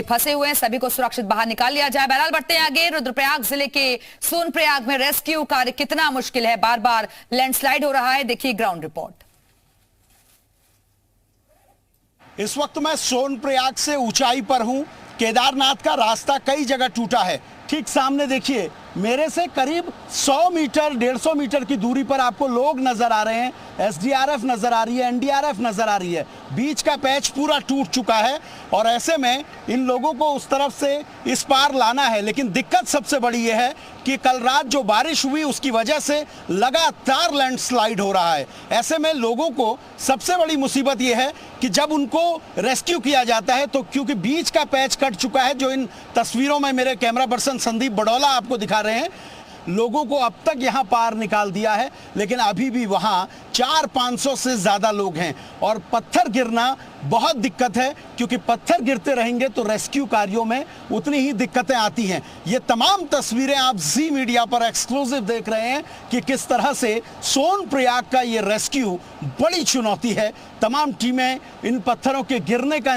फंसे हुए हैं, सभी को सुरक्षित बाहर निकाल लिया जाए। बहरहाल बढ़ते हैं आगे। रुद्रप्रयाग जिले के सोनप्रयाग में रेस्क्यू कार्य कितना मुश्किल है, बार बार लैंडस्लाइड हो रहा है। देखिए ग्राउंड रिपोर्ट। इस वक्त मैं सोनप्रयाग से ऊंचाई पर हूं। केदारनाथ का रास्ता कई जगह टूटा है। ठीक सामने देखिए, मेरे से करीब 100 मीटर 150 मीटर की दूरी पर आपको लोग नजर आ रहे हैं। एसडीआरएफ नजर आ रही है, एनडीआरएफ नजर आ रही है। बीच का पैच पूरा टूट चुका है और ऐसे में इन लोगों को उस तरफ से इस पार लाना है। लेकिन दिक्कत सबसे बड़ी यह है कि कल रात जो बारिश हुई उसकी वजह से लगातार लैंडस्लाइड हो रहा है। ऐसे में लोगों को सबसे बड़ी मुसीबत यह है कि जब उनको रेस्क्यू किया जाता है तो क्योंकि बीच का पैच कट चुका है, जो इन तस्वीरों में मेरे कैमरा पर्सन संदीप बडौला आपको दिखा रहे हैं, लोगों को अब तक यहां पार निकाल दिया है। लेकिन अभी भी वहां 400-500 से ज्यादा लोग हैं और पत्थर गिरना बहुत दिक्कत है, क्योंकि पत्थर गिरते रहेंगे तो रेस्क्यू कार्यों में उतनी ही दिक्कतें आती हैं। ये तमाम तस्वीरें आप जी मीडिया पर एक्सक्लूसिव देख रहे हैं कि किस तरह से सोनप्रयाग का ये रेस्क्यू बड़ी चुनौती है। तमाम टीमें इन पत्थरों के गिरने का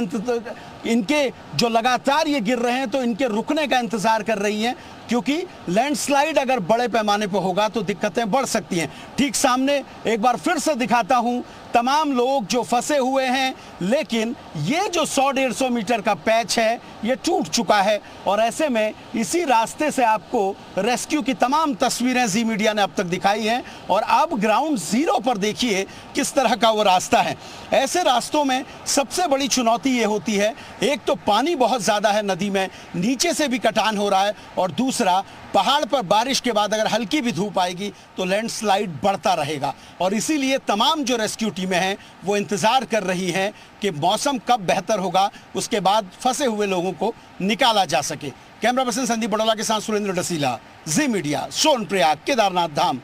इनके जो लगातार ये गिर रहे हैं तो इनके रुकने का इंतजार कर रही हैं, क्योंकि लैंडस्लाइड अगर बड़े पैमाने पर होगा तो दिक्कतें बढ़ सकती हैं। ठीक सामने एक बार फिर से दिखाता हूं तमाम लोग जो फंसे हुए हैं, लेकिन ये जो 100-150 मीटर का पैच है ये टूट चुका है और ऐसे में इसी रास्ते से आपको रेस्क्यू की तमाम तस्वीरें जी मीडिया ने अब तक दिखाई हैं। और अब ग्राउंड जीरो पर देखिए किस तरह का वो रास्ता है। ऐसे रास्तों में सबसे बड़ी चुनौती ये होती है, एक तो पानी बहुत ज़्यादा है नदी में, नीचे से भी कटान हो रहा है, और दूसरा पहाड़ पर बारिश के बाद अगर हल्की भी धूप आएगी तो लैंडस्लाइड बढ़ता रहेगा। और इसीलिए तमाम जो रेस्क्यू टीमें हैं वो इंतज़ार कर रही हैं कि मौसम कब बेहतर होगा, उसके बाद फंसे हुए लोगों को निकाला जा सके। कैमरा पर्सन संदीप बडौला के साथ सुरेंद्र डसीला, जी मीडिया, सोनप्रयाग, केदारनाथ धाम।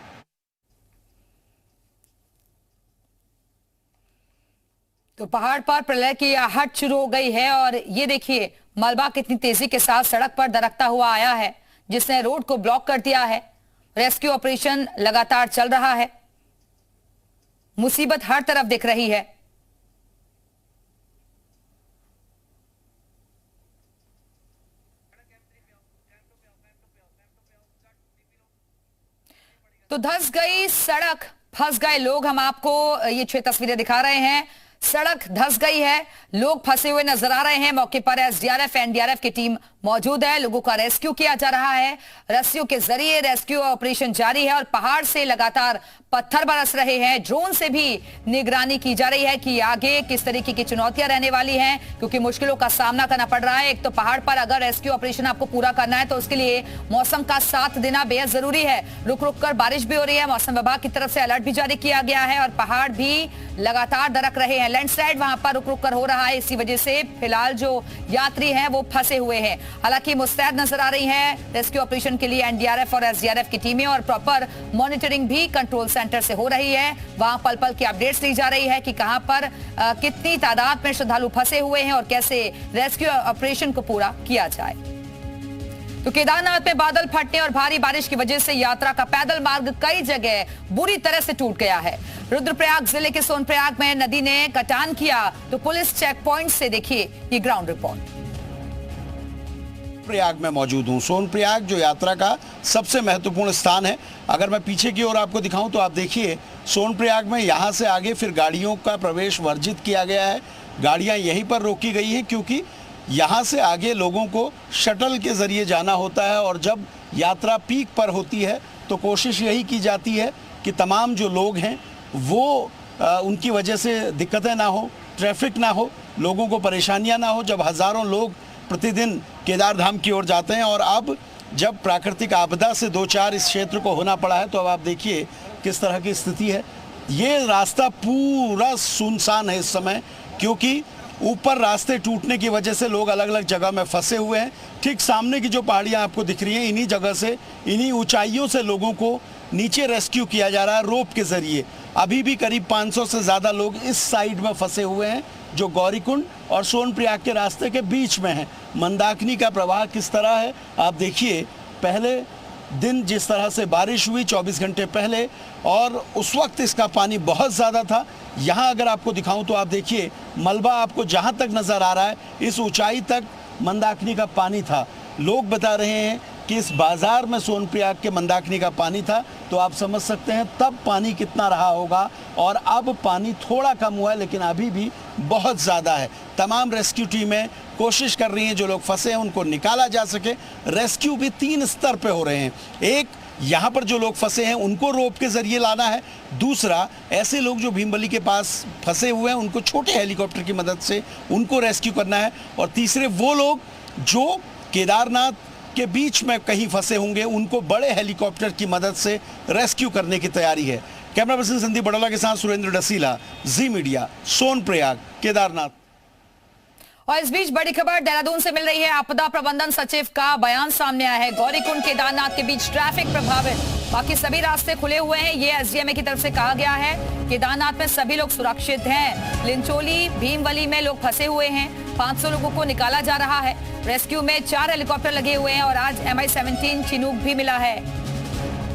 तो पहाड़ पर प्रलय की आहट शुरू हो गई है और ये देखिए मलबा कितनी तेजी के साथ सड़क पर दरकता हुआ आया है, जिसने रोड को ब्लॉक कर दिया है। रेस्क्यू ऑपरेशन लगातार चल रहा है, मुसीबत हर तरफ दिख रही है। तो धंस गई सड़क, फंस गए लोग। हम आपको ये 6 तस्वीरें दिखा रहे हैं। सड़क धंस गई है, लोग फंसे हुए नजर आ रहे हैं। मौके पर एसडीआरएफ एनडीआरएफ की टीम मौजूद है, लोगों का रेस्क्यू किया जा रहा है। रस्सियों के जरिए रेस्क्यू ऑपरेशन जारी है और पहाड़ से लगातार पत्थर बरस रहे हैं। ड्रोन से भी निगरानी की जा रही है कि आगे किस तरीके की चुनौतियां रहने वाली हैं, क्योंकि मुश्किलों का सामना करना पड़ रहा है। एक तो पहाड़ पर अगर रेस्क्यू ऑपरेशन आपको पूरा करना है तो उसके लिए मौसम का साथ देना बेहद जरूरी है। रुक रुक कर बारिश भी हो रही है, मौसम विभाग की तरफ से अलर्ट भी जारी किया गया है और पहाड़ भी लगातार दरक रहे हैं। लैंडस्लाइड वहां पर रुक रुक कर हो रहा है, इसी वजह से फिलहाल जो यात्री हैं वो फंसे हुए हैं। हालांकि मुस्तैद नजर आ रही है रेस्क्यू ऑपरेशन के लिए एनडीआरएफ और एसडीआरएफ की टीमें, और प्रॉपर मॉनिटरिंग भी कंट्रोल सेंटर से हो रही है। वहां पल पल की अपडेट्स ली जा रही है कि कहां पर कितनी तादाद में श्रद्धालु फंसे हुए हैं और कैसे रेस्क्यू ऑपरेशन को पूरा किया जाए। तो केदारनाथ में बादल फटने और भारी बारिश की वजह से यात्रा का पैदल मार्ग कई जगह बुरी तरह से टूट गया है। रुद्रप्रयाग जिले के सोनप्रयाग में नदी ने कटान किया, तो पुलिस चेक पॉइंट से देखिए ये ग्राउंड रिपोर्ट। प्रयाग में मौजूद हूं। सोनप्रयाग जो यात्रा का सबसे महत्वपूर्ण स्थान है। अगर मैं पीछे की ओर आपको दिखाऊं तो आप देखिए सोनप्रयाग में यहां से आगे फिर गाड़ियों का प्रवेश वर्जित किया गया है। गाड़ियां यहीं पर रोकी गई हैं क्योंकि यहाँ से आगे लोगों को शटल के ज़रिए जाना होता है और जब यात्रा पीक पर होती है तो कोशिश यही की जाती है कि तमाम जो लोग हैं वो उनकी वजह से दिक्कतें ना हो, ट्रैफिक ना हो, लोगों को परेशानियां ना हो। जब हज़ारों लोग प्रतिदिन केदार धाम की ओर जाते हैं और अब जब प्राकृतिक आपदा से 2-4 इस क्षेत्र को होना पड़ा है तो अब आप देखिए किस तरह की स्थिति है। ये रास्ता पूरा सुनसान है इस समय, क्योंकि ऊपर रास्ते टूटने की वजह से लोग अलग अलग जगह में फंसे हुए हैं। ठीक सामने की जो पहाड़ियाँ आपको दिख रही हैं, इन्हीं जगह से, इन्हीं ऊंचाइयों से लोगों को नीचे रेस्क्यू किया जा रहा है रोप के ज़रिए। अभी भी करीब 500 से ज़्यादा लोग इस साइड में फंसे हुए हैं जो गौरीकुंड और सोनप्रयाग के रास्ते के बीच में है। मंदाकिनी का प्रवाह किस तरह है आप देखिए। पहले दिन जिस तरह से बारिश हुई 24 घंटे पहले, और उस वक्त इसका पानी बहुत ज़्यादा था। यहाँ अगर आपको दिखाऊं तो आप देखिए मलबा आपको जहाँ तक नज़र आ रहा है इस ऊंचाई तक मंदाकिनी का पानी था। लोग बता रहे हैं कि इस बाजार में सोनप्रयाग के मंदाकिनी का पानी था, तो आप समझ सकते हैं तब पानी कितना रहा होगा। और अब पानी थोड़ा कम हुआ है, लेकिन अभी भी बहुत ज़्यादा है। तमाम रेस्क्यू टीमें कोशिश कर रही हैं जो लोग फंसे हैं उनको निकाला जा सके। रेस्क्यू भी 3 स्तर पे हो रहे हैं। एक, यहाँ पर जो लोग फंसे हैं उनको रोप के जरिए लाना है। दूसरा, ऐसे लोग जो भीमबली के पास फंसे हुए हैं उनको छोटे हेलीकॉप्टर की मदद से उनको रेस्क्यू करना है। और तीसरे, वो लोग जो केदारनाथ के बीच में कहीं फंसे होंगे उनको बड़े हेलीकॉप्टर की मदद से रेस्क्यू करने की तैयारी है। कैमरा पर्सन संदीप बड़ौला के साथ सुरेंद्र डसीला, जी मीडिया, सोनप्रयाग, केदारनाथ। और इस बीच बड़ी खबर देहरादून से मिल रही है। आपदा प्रबंधन सचिव का बयान सामने आया है। गौरीकुंड केदारनाथ के बीच ट्रैफिक प्रभावित, बाकी सभी रास्ते खुले हुए हैं, ये एसडीएमए की तरफ से कहा गया है। केदारनाथ में सभी लोग सुरक्षित हैं। लिंचोली भीमवली में लोग फंसे हुए हैं। 500 लोगों को निकाला जा रहा है। रेस्क्यू में 4 हेलीकॉप्टर लगे हुए हैं और आज MI-17 चिनूक भी मिला है।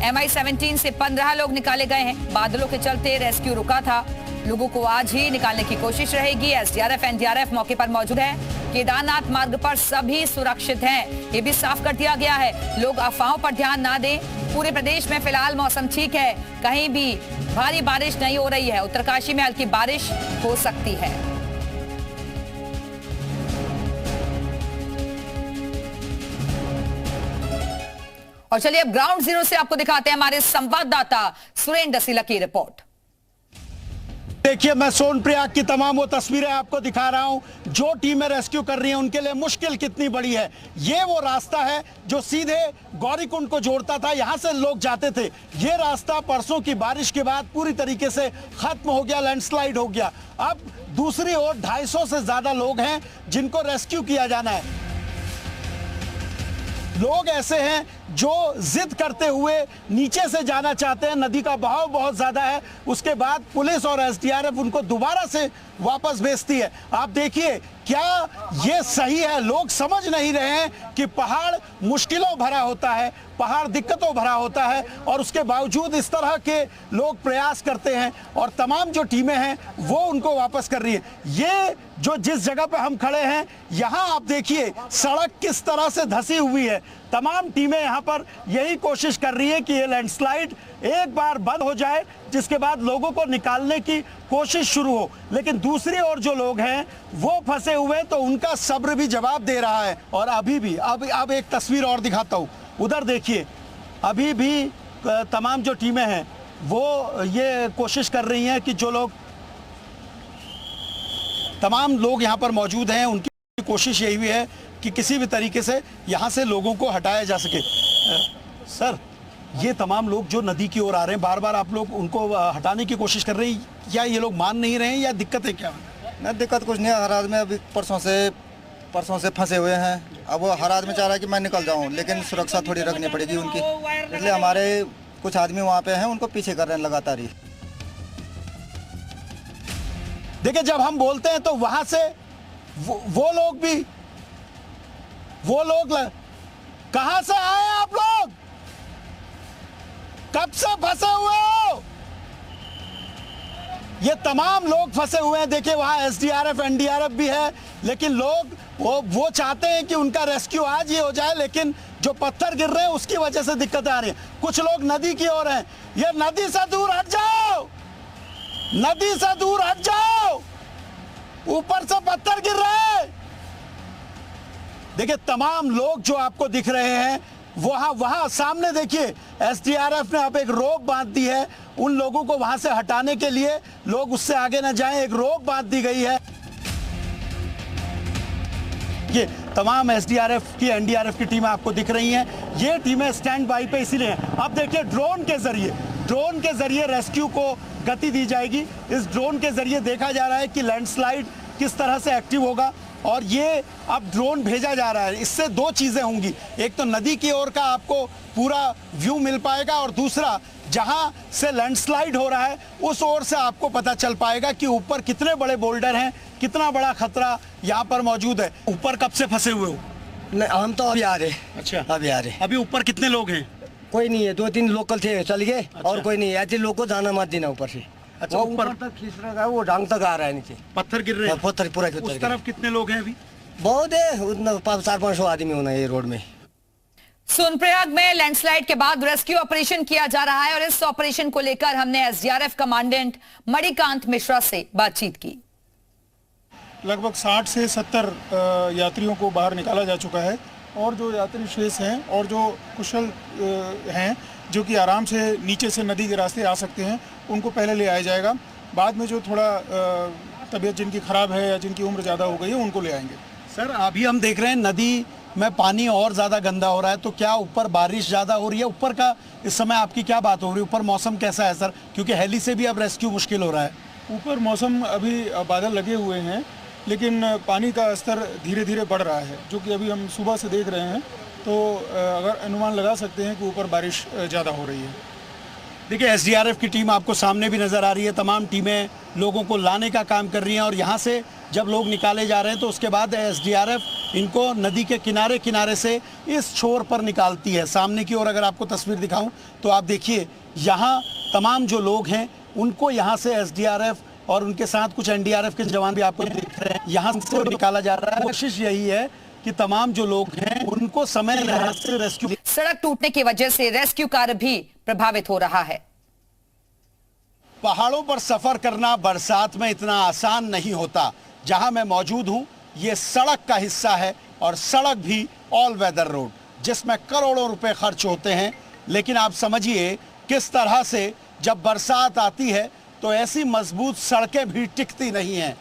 MI-17 से 15 लोग निकाले गए हैं। बादलों के चलते रेस्क्यू रुका था। लोगों को आज ही निकालने की कोशिश रहेगी। एसडीआरएफ एनडीआरएफ मौके पर मौजूद है। केदारनाथ मार्ग पर सभी सुरक्षित हैं, ये भी साफ कर दिया गया है। लोग अफवाहों पर ध्यान ना दें। पूरे प्रदेश में फिलहाल मौसम ठीक है, कहीं भी भारी बारिश नहीं हो रही है। उत्तरकाशी में हल्की बारिश हो सकती है। और चलिए अब ग्राउंड जीरो से आपको दिखाते हैं हमारे संवाददाता सुरेंद्र डसीला की रिपोर्ट। देखिए, मैं सोनप्रयाग की तमाम वो तस्वीरें आपको दिखा रहा हूं। जो टीमें रेस्क्यू कर रही हैं उनके लिए मुश्किल कितनी बड़ी है। ये वो रास्ता है जो सीधे गौरीकुंड को जोड़ता था, यहां से लोग जाते थे। ये रास्ता परसों की बारिश के बाद पूरी तरीके से खत्म हो गया, लैंडस्लाइड हो गया। अब दूसरी ओर 250 से ज्यादा लोग हैं जिनको रेस्क्यू किया जाना है। लोग ऐसे हैं जो जिद करते हुए नीचे से जाना चाहते हैं। नदी का बहाव बहुत ज्यादा है, उसके बाद पुलिस और एसडीआरएफ उनको दोबारा से वापस भेजती है। आप देखिए, क्या ये सही है? लोग समझ नहीं रहे हैं कि पहाड़ मुश्किलों भरा होता है, पहाड़ दिक्कतों भरा होता है, और उसके बावजूद इस तरह के लोग प्रयास करते हैं और तमाम जो टीमें हैं वो उनको वापस कर रही है। ये जो जिस जगह पे हम खड़े हैं, यहाँ आप देखिए सड़क किस तरह से धंसी हुई है। तमाम टीमें यहाँ पर यही कोशिश कर रही है कि ये लैंडस्लाइड एक बार बंद हो जाए, जिसके बाद लोगों को निकालने की कोशिश शुरू हो। लेकिन दूसरी ओर जो लोग हैं वो फंसे हुए, तो उनका सब्र भी जवाब दे रहा है। और अभी भी अब एक तस्वीर और दिखाता हूँ, उधर देखिए, अभी भी तमाम जो टीमें हैं वो ये कोशिश कर रही हैं कि जो लोग, तमाम लोग यहाँ पर मौजूद हैं, उनकी कोशिश यही भी है कि किसी भी तरीके से यहाँ से लोगों को हटाया जा सके। सर, ये तमाम लोग जो नदी की ओर आ रहे हैं, बार बार आप लोग उनको हटाने की कोशिश कर रहे हैं, या ये लोग मान नहीं रहे हैं, या दिक्कत है क्या? नहीं, दिक्कत कुछ नहीं है। हर आदमी अभी परसों से फंसे हुए हैं। अब वो हर आदमी चाह रहा है कि मैं निकल जाऊं, लेकिन सुरक्षा थोड़ी रखनी पड़ेगी उनकी, इसलिए हमारे कुछ आदमी वहाँ पे हैं, उनको पीछे कर रहे हैं लगातार ही। देखिए, जब हम बोलते हैं तो वहां से वो लोग कहां से आए? आप लोग कब से फंसे हुए हो? ये तमाम लोग फंसे हुए हैं। देखिए, वहां एसडीआरएफ एनडीआरएफ भी है, लेकिन लोग वो चाहते हैं कि उनका रेस्क्यू आज ही हो जाए, लेकिन जो पत्थर गिर रहे हैं उसकी वजह से दिक्कतें आ रही हैं। कुछ लोग नदी की ओर हैं। ये नदी से दूर हट जाओ, नदी से दूर हट जाओ, ऊपर से पत्थर गिर रहे हैं। देखिए, तमाम लोग जो आपको दिख रहे हैं वहां सामने देखिए, एसडीआरएफ ने अब एक रोक बांध दी है उन लोगों को वहां से हटाने के लिए, लोग उससे आगे न जाएं, एक रोक बांध दी गई है। ये तमाम एसडीआरएफ की एनडीआरएफ की टीमें आपको दिख रही हैं। ये टीमें स्टैंड बाई पे इसीलिए हैं। अब देखिए, ड्रोन के जरिए रेस्क्यू को गति दी जाएगी। इस ड्रोन के जरिए देखा जा रहा है कि लैंडस्लाइड किस तरह से एक्टिव होगा, और ये अब ड्रोन भेजा जा रहा है। इससे 2 चीजें होंगी, एक तो नदी की ओर का आपको पूरा व्यू मिल पाएगा, और दूसरा जहां से लैंडस्लाइड हो रहा है उस ओर से आपको पता चल पाएगा कि ऊपर कितने बड़े बोल्डर हैं, कितना बड़ा खतरा यहाँ पर मौजूद है। ऊपर कब से फंसे हुए हो? नहीं, हम तो अभी आ रहे। अच्छा, अभी आ रहे। अभी ऊपर कितने लोग हैं? कोई नहीं है, 2-3 लोकल थे, चल गए। अच्छा। और कोई नहीं है, ऐसे लोग को जाना मत देना ऊपर से। अच्छा, वो ऊपर तक खींच रहा है, वो डांग तक आ रहा है नीचे, पत्थर गिर रहे हैं। पत्थर पूरा उस तरफ कितने लोग हैं अभी? बहुत है, उतना 400-500 आदमी होना है ये रोड में। सोनप्रयाग में लैंडस्लाइड के बाद रेस्क्यू ऑपरेशन किया जा रहा है और इस ऑपरेशन को लेकर हमने एसडीआरएफ कमांडेंट मणिकांत मिश्रा से बातचीत की। लगभग 60 से 70 यात्रियों को बाहर निकाला जा चुका है और जो यात्री शेष हैं और जो कुशल हैं जो कि आराम से नीचे से नदी के रास्ते आ सकते हैं उनको पहले ले आया जाएगा। बाद में जो थोड़ा तबीयत जिनकी ख़राब है या जिनकी उम्र ज़्यादा हो गई है उनको ले आएंगे। सर अभी हम देख रहे हैं नदी में पानी और ज़्यादा गंदा हो रहा है, तो क्या ऊपर बारिश ज़्यादा हो रही है? ऊपर का इस समय आपकी क्या बात हो रही है? ऊपर मौसम कैसा है सर? क्योंकि हेली से भी अब रेस्क्यू मुश्किल हो रहा है। ऊपर मौसम अभी बादल लगे हुए हैं लेकिन पानी का स्तर धीरे धीरे बढ़ रहा है, जो कि अभी हम सुबह से देख रहे हैं, तो अगर अनुमान लगा सकते हैं कि ऊपर बारिश ज़्यादा हो रही है। देखिए एसडीआरएफ की टीम आपको सामने भी नज़र आ रही है, तमाम टीमें लोगों को लाने का काम कर रही हैं और यहाँ से जब लोग निकाले जा रहे हैं तो उसके बाद एसडीआरएफ इनको नदी के किनारे किनारे से इस छोर पर निकालती है। सामने की ओर अगर आपको तस्वीर दिखाऊं तो आप देखिए यहाँ तमाम जो लोग हैं उनको यहाँ से एसडीआरएफ और उनके साथ कुछ एनडीआरएफ के जवान भी आपको दिख रहे हैं, यहाँ से निकाला जा रहा है। कोशिश यही है कि तमाम जो लोग हैं उनको समय से रेस्क्यू। सड़क टूटने की वजह से रेस्क्यू कार्य भी प्रभावित हो रहा है। पहाड़ों पर सफर करना बरसात में इतना आसान नहीं होता। जहां मैं मौजूद हूं ये सड़क का हिस्सा है और सड़क भी ऑल वेदर रोड जिसमें करोड़ों रुपए खर्च होते हैं, लेकिन आप समझिए किस तरह से जब बरसात आती है तो ऐसी मजबूत सड़कें भी टिकती नहीं हैं।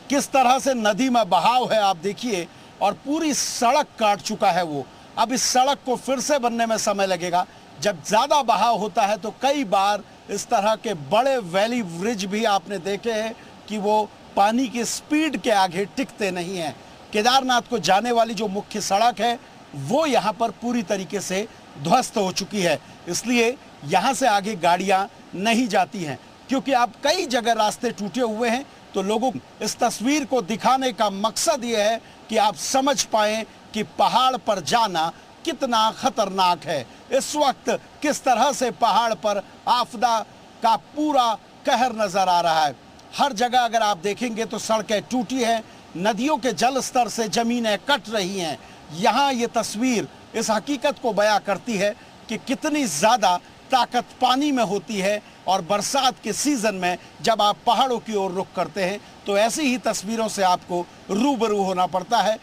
किस तरह से नदी में बहाव है आप देखिए और पूरी सड़क काट चुका है वो। अब इस सड़क को फिर से बनने में समय लगेगा। जब ज़्यादा बहाव होता है तो कई बार इस तरह के बड़े वैली ब्रिज भी आपने देखे हैं कि वो पानी की स्पीड के आगे टिकते नहीं हैं। केदारनाथ को जाने वाली जो मुख्य सड़क है वो यहाँ पर पूरी तरीके से ध्वस्त हो चुकी है, इसलिए यहाँ से आगे गाड़ियाँ नहीं जाती हैं क्योंकि आप कई जगह रास्ते टूटे हुए हैं। तो लोगों इस तस्वीर को दिखाने का मकसद ये है कि आप समझ पाएं कि पहाड़ पर जाना कितना खतरनाक है। इस वक्त किस तरह से पहाड़ पर आपदा का पूरा कहर नजर आ रहा है। हर जगह अगर आप देखेंगे तो सड़कें टूटी हैं, नदियों के जल स्तर से जमीनें कट रही हैं। यहाँ ये तस्वीर इस हकीकत को बयां करती है कि कितनी ज़्यादा ताकत पानी में होती है और बरसात के सीज़न में जब आप पहाड़ों की ओर रुख करते हैं तो ऐसी ही तस्वीरों से आपको रूबरू होना पड़ता है।